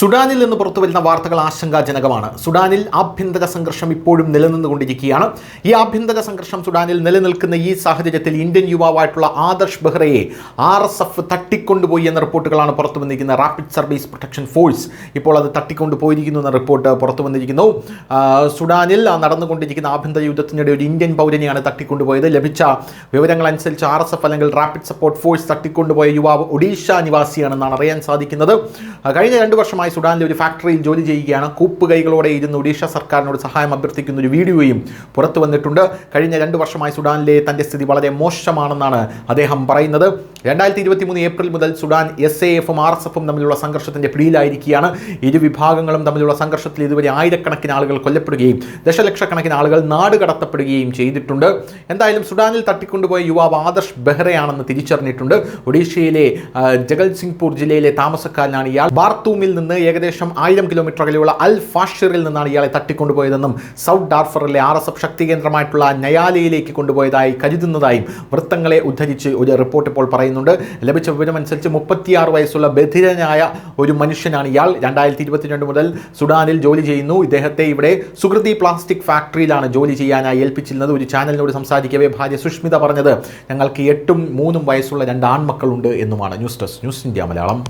സുഡാനിൽ നിന്ന് പുറത്തുവരുന്ന വാർത്തകൾ ആശങ്കാജനകമാണ്. സുഡാനിൽ ആഭ്യന്തര സംഘർഷം ഇപ്പോഴും നിലനിന്നുകൊണ്ടിരിക്കുകയാണ്. ഈ ആഭ്യന്തര സംഘർഷം സുഡാനിൽ നിലനിൽക്കുന്ന ഈ സാഹചര്യത്തിൽ ഇന്ത്യൻ യുവാവായിട്ടുള്ള ആദർശ് ബെഹ്റയെ RSF തട്ടിക്കൊണ്ടുപോയി എന്ന റിപ്പോർട്ടുകളാണ് പുറത്തു വന്നിരിക്കുന്നത്. റാപ്പിഡ് സർവീസ് പ്രൊട്ടക്ഷൻ ഫോഴ്സ് ഇപ്പോൾ അത് തട്ടിക്കൊണ്ടുപോയിരിക്കുന്നു എന്ന റിപ്പോർട്ട് പുറത്തു വന്നിരിക്കുന്നു. സുഡാനിൽ നടന്നുകൊണ്ടിരിക്കുന്ന ആഭ്യന്തര യുദ്ധത്തിനിടെ ഒരു ഇന്ത്യൻ പൗരനെയാണ് തട്ടിക്കൊണ്ടുപോയത്. ലഭിച്ച വിവരങ്ങളനുസരിച്ച് RSF അല്ലെങ്കിൽ റാപ്പിഡ് സപ്പോർട്ട് ഫോഴ്സ് തട്ടിക്കൊണ്ടുപോയ യുവാവ് ഒഡീഷ നിവാസിയാണെന്നാണ് അറിയാൻ സാധിക്കുന്നത്. കഴിഞ്ഞ 2 വർഷമായി സുഡാനിലെ ഒരു ഫാക്ടറിയിൽ ജോലി ചെയ്യുകയാണ്. കൂപ്പ് കൈകളോടെ ഇരുന്ന് ഒഡീഷ സർക്കാരിനോട് സഹായം അഭ്യർത്ഥിക്കുന്ന ഒരു വീഡിയോയും പുറത്തു വന്നിട്ടുണ്ട്. കഴിഞ്ഞ 2 വർഷമായി സുഡാനിലെ തൻ്റെ സ്ഥിതി വളരെ മോശമാണെന്നാണ് അദ്ദേഹം പറയുന്നത്. 2023 ഏപ്രിൽ മുതൽ സുഡാൻ SAFും RSFും തമ്മിലുള്ള സംഘർഷത്തിൻ്റെ പിടിയിലായിരിക്കുകയാണ്. ഇരു വിഭാഗങ്ങളും തമ്മിലുള്ള സംഘർഷത്തിൽ ഇതുവരെ ആയിരക്കണക്കിന് ആളുകൾ കൊല്ലപ്പെടുകയും ദശലക്ഷക്കണക്കിന് ആളുകൾ നാട് കടത്തപ്പെടുകയും ചെയ്തിട്ടുണ്ട്. എന്തായാലും സുഡാനിൽ തട്ടിക്കൊണ്ടുപോയ യുവാവ് ആദർശ് ബെഹ്റയാണെന്ന് തിരിച്ചറിഞ്ഞിട്ടുണ്ട്. ഒഡീഷയിലെ ജഗത്സിംഗ്പൂർ ജില്ലയിലെ താമസക്കാരനാണ് ഇയാൾ. ബാർത്തൂമിൽ നിന്ന് ഏകദേശം 1000 കിലോമീറ്റർ അകലെയുള്ള അൽ ഫാഷിറിൽ നിന്നാണ് ഇയാളെ തട്ടിക്കൊണ്ടുപോയതെന്നും സൗത്ത് ഡാർഫറിലെ RSF ശക്തി കേന്ദ്രമായിട്ടുള്ള നയാലയിലേക്ക് കൊണ്ടുപോയതായി കരുതുന്നതായും വൃത്തങ്ങളെ ഉദ്ധരിച്ച് ഒരു റിപ്പോർട്ട് ഇപ്പോൾ പറയുന്നുണ്ട്. ലഭിച്ച വിവരമനുസരിച്ച് 36 വയസ്സുള്ള ബധിരനായ ഒരു മനുഷ്യനാണ് ഇയാൾ. 2022 മുതൽ സുഡാനിൽ ജോലി ചെയ്യുന്നു. ഇദ്ദേഹത്തെ ഇവിടെ സുകൃതി പ്ലാസ്റ്റിക് ഫാക്ടറിയിലാണ് ജോലി ചെയ്യാനായി ഏൽപ്പിച്ചിരുന്നത്. ഒരു ചാനലിനോട് സംസാരിക്കവേ ഭാര്യ സുഷ്മിത പറഞ്ഞത്, ഞങ്ങൾക്ക് 8ഉം 3ഉം വയസ്സുള്ള 2 ആൺമക്കളുണ്ട് എന്നുമാണ്. News desk, news India Malayalam.